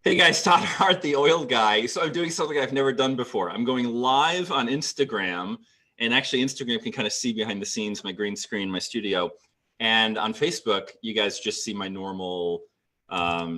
Hey guys, Todd Hart, the oil guy. So I'm doing something I've never done before. I'm going live on Instagram, and actually Instagram can kind of see behind the scenes, my green screen, my studio. And on Facebook, you guys just see my normal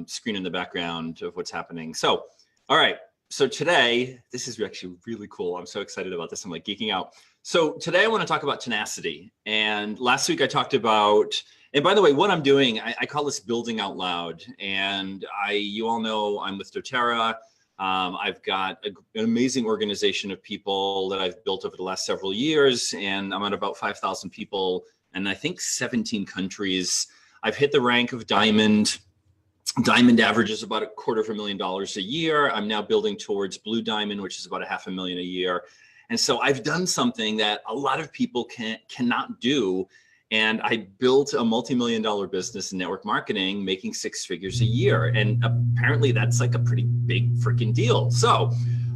screen in the background of what's happening. So, all right. So today, this is actually really cool. I'm so excited about this. I'm like geeking out. So today I want to talk about tenacity. And last week I talked about, and by the way, what I'm doing, I call this building out loud. And you all know I'm with doTERRA. I've got an amazing organization of people that I've built over the last several years, and I'm at about 5,000 people, and I think 17 countries. I've hit the rank of diamond. Diamond averages about $250,000 a year. I'm now building towards blue diamond, which is about $500,000 a year. And so I've done something that a lot of people cannot do. And I built a multi-million-dollar business in network marketing, making 6 figures a year. And apparently that's like a pretty big freaking deal. So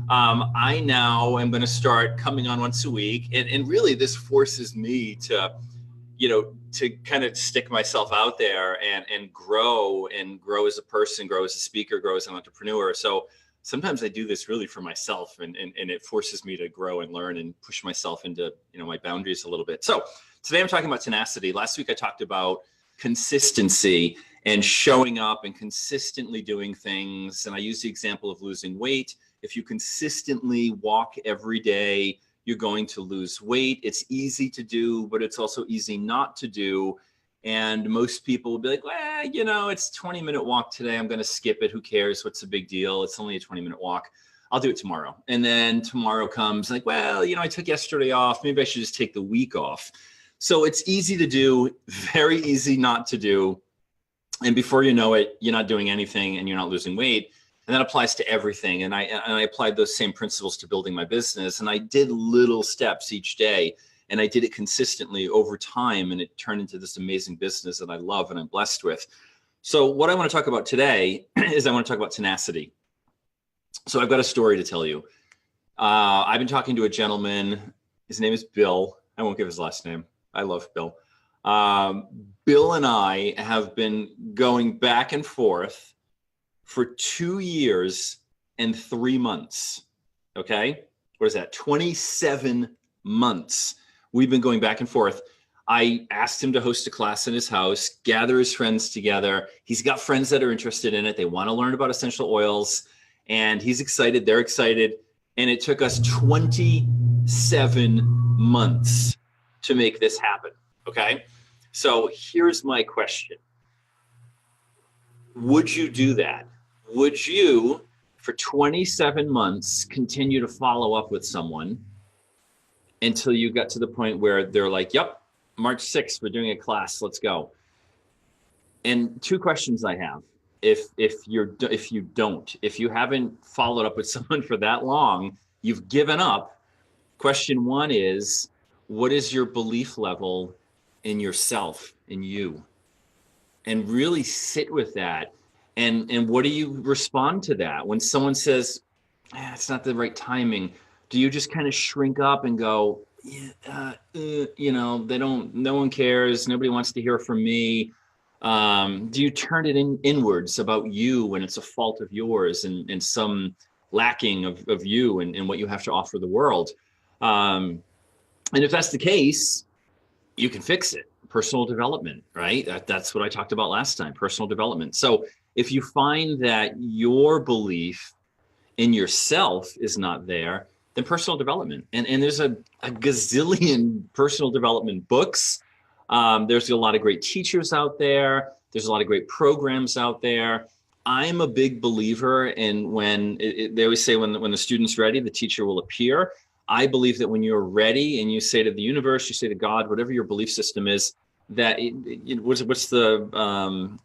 I now am going to start coming on once a week. And really this forces me to, to kind of stick myself out there and grow as a person, grow as a speaker, grow as an entrepreneur. So sometimes I do this really for myself, and it forces me to grow and learn and push myself into, my boundaries a little bit. So today I'm talking about tenacity. Last week I talked about consistency and showing up and consistently doing things. And I used the example of losing weight. If you consistently walk every day, you're going to lose weight. It's easy to do, but it's also easy not to do. And most people will be like, well, it's a 20-minute walk today. I'm going to skip it. Who cares? What's the big deal? It's only a 20-minute walk. I'll do it tomorrow. And then tomorrow comes like, well, I took yesterday off. Maybe I should just take the week off. So it's easy to do, very easy not to do. And before you know it, you're not doing anything and you're not losing weight. And that applies to everything. And I applied those same principles to building my business. And I did little steps each day. And I did it consistently over time. And it turned into this amazing business that I love and I'm blessed with. So what I want to talk about today is I want to talk about tenacity. So I've got a story to tell you. I've been talking to a gentleman. His name is Bill. I won't give his last name. I love Bill. Bill and I have been going back and forth for 2 years and 3 months. Okay. What is that? 27 months. We've been going back and forth. I asked him to host a class in his house, gather his friends together. He's got friends that are interested in it. They want to learn about essential oils, and he's excited. They're excited. And it took us 27 months to make this happen. Okay. So here's my question. Would you do that? Would you, for 27 months, continue to follow up with someone until you got to the point where they're like, yep, March 6th, we're doing a class, let's go? And 2 questions I have. If you haven't followed up with someone for that long, you've given up. Question 1 is, what is your belief level in yourself, in you? And really sit with that. And what do you respond to that? When someone says, it's not the right timing, do you just kind of shrink up and go, no one cares. Nobody wants to hear from me. Do you turn it inwards about you when it's a fault of yours and some lacking of you and what you have to offer the world? And if that's the case, you can fix it. Personal development, right? That's what I talked about last time, personal development. So if you find that your belief in yourself is not there, then personal development. And there's a gazillion personal development books. There's a lot of great teachers out there. There's a lot of great programs out there. I'm a big believer in when they always say when the student's ready, the teacher will appear. I believe that when you're ready and you say to the universe, you say to God, whatever your belief system is, that what's the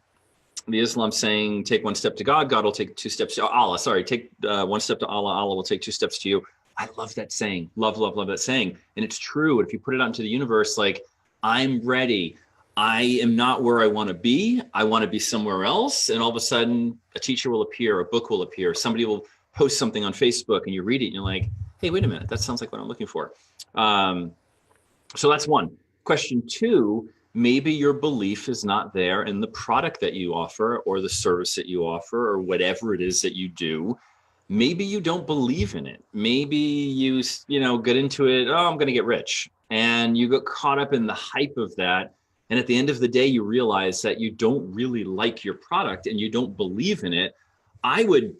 Islam saying, take 1 step to God, God will take 2 steps to Allah. Sorry, take 1 step to Allah, Allah will take 2 steps to you. I love that saying. Love that saying. And it's true. And if you put it out into the universe, like, I'm ready. I am not where I want to be. I want to be somewhere else. And all of a sudden, a teacher will appear, a book will appear, somebody will post something on Facebook and you read it and you're like, hey, wait a minute, that sounds like what I'm looking for. So that's one. Question 2 Maybe your belief is not there in the product that you offer or the service that you offer or whatever it is that you do. Maybe you don't believe in it. Maybe you get into it, oh, I'm going to get rich. And you get caught up in the hype of that. And at the end of the day, you realize that you don't really like your product and you don't believe in it. I would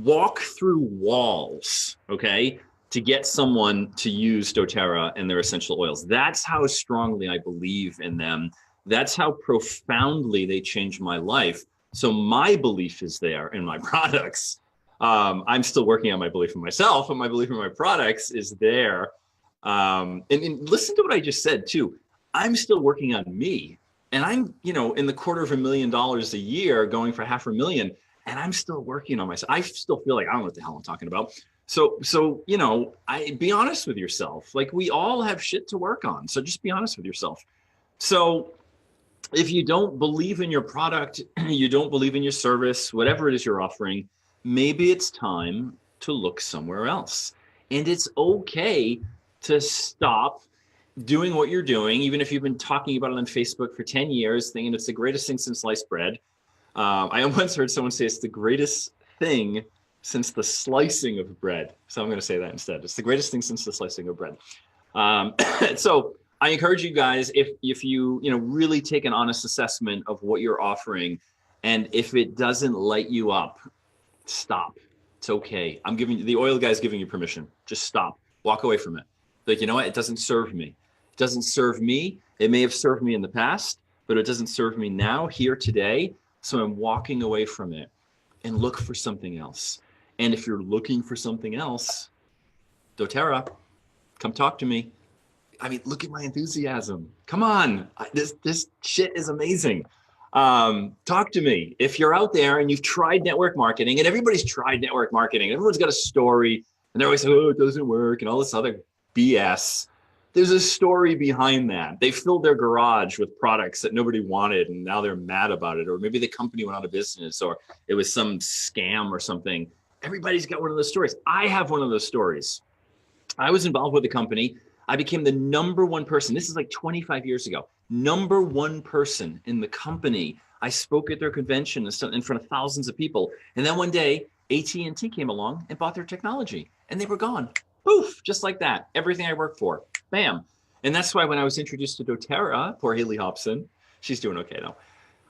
walk through walls, okay, to get someone to use doTERRA and their essential oils. That's how strongly I believe in them. That's how profoundly they changed my life. So my belief is there in my products. I'm still working on my belief in myself, but my belief in my products is there. And listen to what I just said too. I'm still working on me, and I'm, in the $250,000 a year, going for $500,000, and I'm still working on myself. I still feel like I don't know what the hell I'm talking about. So, I be honest with yourself. Like, we all have shit to work on. So just be honest with yourself. So if you don't believe in your product, you don't believe in your service, whatever it is you're offering, maybe it's time to look somewhere else. And it's okay to stop doing what you're doing, even if you've been talking about it on Facebook for 10 years, thinking it's the greatest thing since sliced bread. I once heard someone say it's the greatest thing since the slicing of bread. So I'm going to say that instead. It's the greatest thing since the slicing of bread. So I encourage you guys, if you really take an honest assessment of what you're offering, and if it doesn't light you up, stop. It's okay. I'm giving you, the oil guy's giving you permission. Just stop. Walk away from it. Like, you know what? It doesn't serve me. It doesn't serve me. It may have served me in the past, but it doesn't serve me now, here, today. So I'm walking away from it and look for something else. And if you're looking for something else, doTERRA, come talk to me. I mean, look at my enthusiasm. Come on. This shit is amazing. Talk to me. If you're out there and you've tried network marketing, and everybody's tried network marketing, everyone's got a story, and they're always like, oh, it doesn't work, and all this other BS. There's a story behind that. They filled their garage with products that nobody wanted, and now they're mad about it. Or maybe the company went out of business, or it was some scam or something. Everybody's got one of those stories. I have one of those stories. I was involved with a company. I became the number one person. This is like 25 years ago. Number one person in the company. I spoke at their convention in front of thousands of people. And then one day, AT&T came along and bought their technology, and they were gone. Poof, just like that. Everything I worked for, bam. And that's why when I was introduced to doTERRA, poor Haley Hobson, she's doing okay though.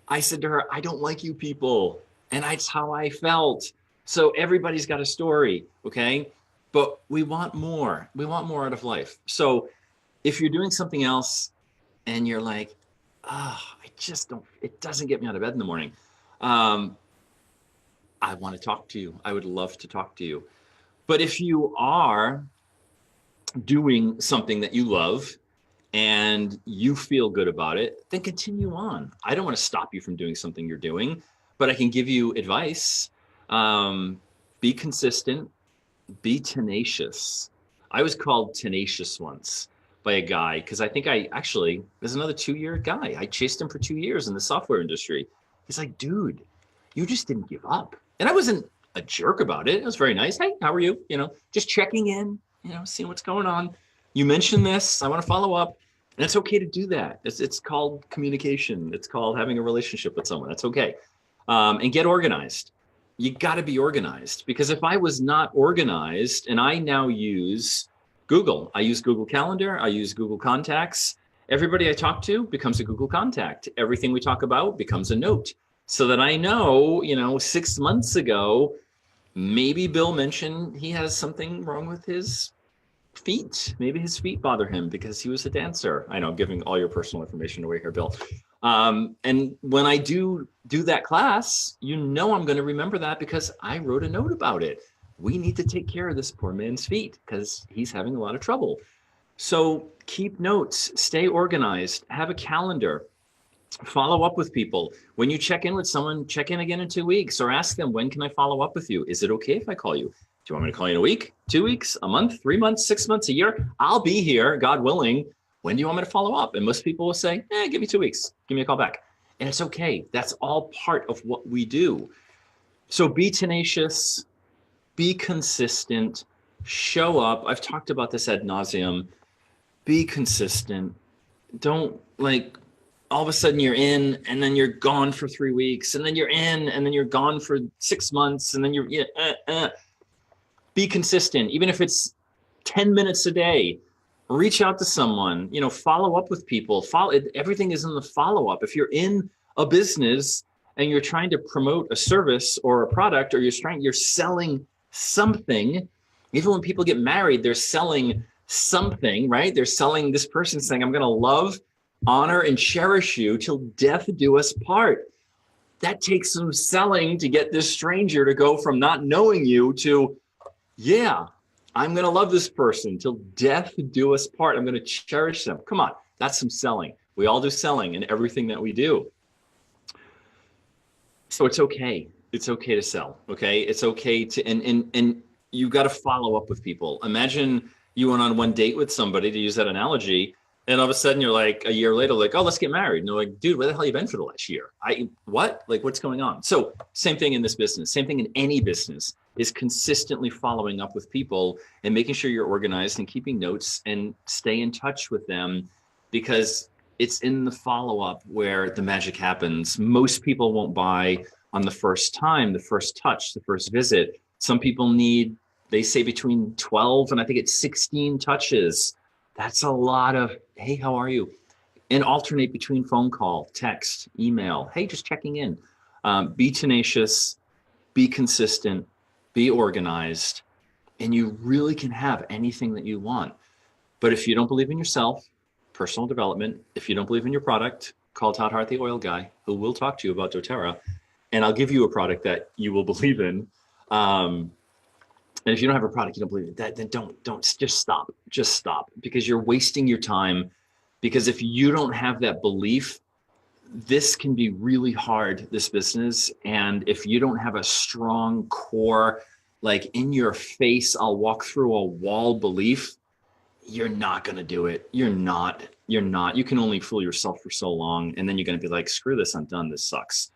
I said to her, I don't like you people. And that's how I felt. So everybody's got a story, okay? But we want more. We want more out of life. So if you're doing something else and you're like, I just don't, it doesn't get me out of bed in the morning. I want to talk to you. I would love to talk to you. But if you are doing something that you love and you feel good about it, then continue on. I don't want to stop you from doing something you're doing, but I can give you advice. Be consistent, be tenacious. I was called tenacious once by a guy because I think there's another 2-year guy. I chased him for 2 years in the software industry. He's like, dude, you just didn't give up. And I wasn't a jerk about it. It was very nice. Hey, how are you? Just checking in, seeing what's going on. You mentioned this, I want to follow up. And it's okay to do that. It's called communication. It's called having a relationship with someone. That's okay. And get organized. You got to be organized, because if I was not organized, and I now use Google, I use Google Calendar, I use Google Contacts. Everybody I talk to becomes a Google contact. Everything we talk about becomes a note, so that I know, 6 months ago, maybe Bill mentioned he has something wrong with his feet. Maybe his feet bother him because he was a dancer. I know I'm giving all your personal information away here, Bill. And when I do that class, I'm going to remember that because I wrote a note about it. We need to take care of this poor man's feet because he's having a lot of trouble. So keep notes, stay organized, have a calendar, follow up with people. When you check in with someone, check in again in 2 weeks, or ask them, when can I follow up with you? Is it okay if I call you? Do you want me to call you in a week, 2 weeks, a month, 3 months, 6 months, a year? I'll be here, God willing. When do you want me to follow up? And most people will say, give me 2 weeks. Give me a call back. And it's okay. That's all part of what we do. So be tenacious, be consistent, show up. I've talked about this ad nauseum. Be consistent. Don't all of a sudden you're in, and then you're gone for 3 weeks, and then you're in, and then you're gone for 6 months, and then you're, be consistent. Even if it's 10 minutes a day, reach out to someone, follow up with people. Everything is in the follow up. If you're in a business and you're trying to promote a service or a product, or you're selling something, even when people get married, they're selling something, right? They're selling, this person saying, I'm going to love, honor, and cherish you till death do us part. That takes some selling to get this stranger to go from not knowing you to, yeah, I'm going to love this person till death do us part. I'm going to cherish them. Come on, that's some selling. We all do selling in everything that we do. So it's okay. It's okay to sell. Okay. It's okay to, and you got to follow up with people. Imagine you went on one date with somebody, to use that analogy, and all of a sudden you're like, a year later, like, oh, let's get married. And they're like, dude, where the hell have you been for the last year? What? Like, what's going on? So same thing in this business, same thing in any business, is consistently following up with people and making sure you're organized and keeping notes and stay in touch with them, because it's in the follow-up where the magic happens. Most people won't buy on the first time, the first touch, the first visit. Some people need, they say, between 12 and I think it's 16 touches. That's a lot of, hey, how are you? And alternate between phone call, text, email. Hey, just checking in. Be tenacious, be consistent, be organized, and you really can have anything that you want. But if you don't believe in yourself, personal development, if you don't believe in your product, call Todd Hart, the oil guy, who will talk to you about doTERRA, and I'll give you a product that you will believe in. And if you don't have a product you don't believe in, then don't just stop, because you're wasting your time. Because if you don't have that belief, this can be really hard, this business. And if you don't have a strong core, like in your face, I'll walk through a wall belief, you're not going to do it. You're not. You can only fool yourself for so long. And then you're going to be like, screw this, I'm done. This sucks.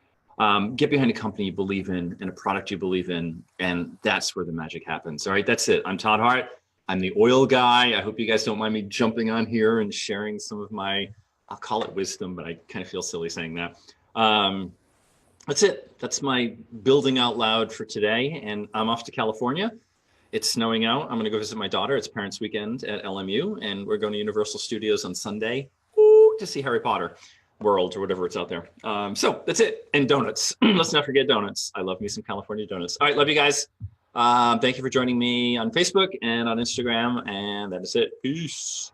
Get behind a company you believe in and a product you believe in. And that's where the magic happens. All right. That's it. I'm Todd Hart. I'm the oil guy. I hope you guys don't mind me jumping on here and sharing some of my, I'll call it wisdom, but I kind of feel silly saying that. That's it. That's my building out loud for today. And I'm off to California. It's snowing out. I'm going to go visit my daughter. It's Parents Weekend at LMU, and we're going to Universal Studios on Sunday to see Harry Potter World or whatever it's out there. So that's it. And donuts. Let's not forget donuts. I love me some California donuts. All right. Love you guys. Thank you for joining me on Facebook and on Instagram. And that is it. Peace.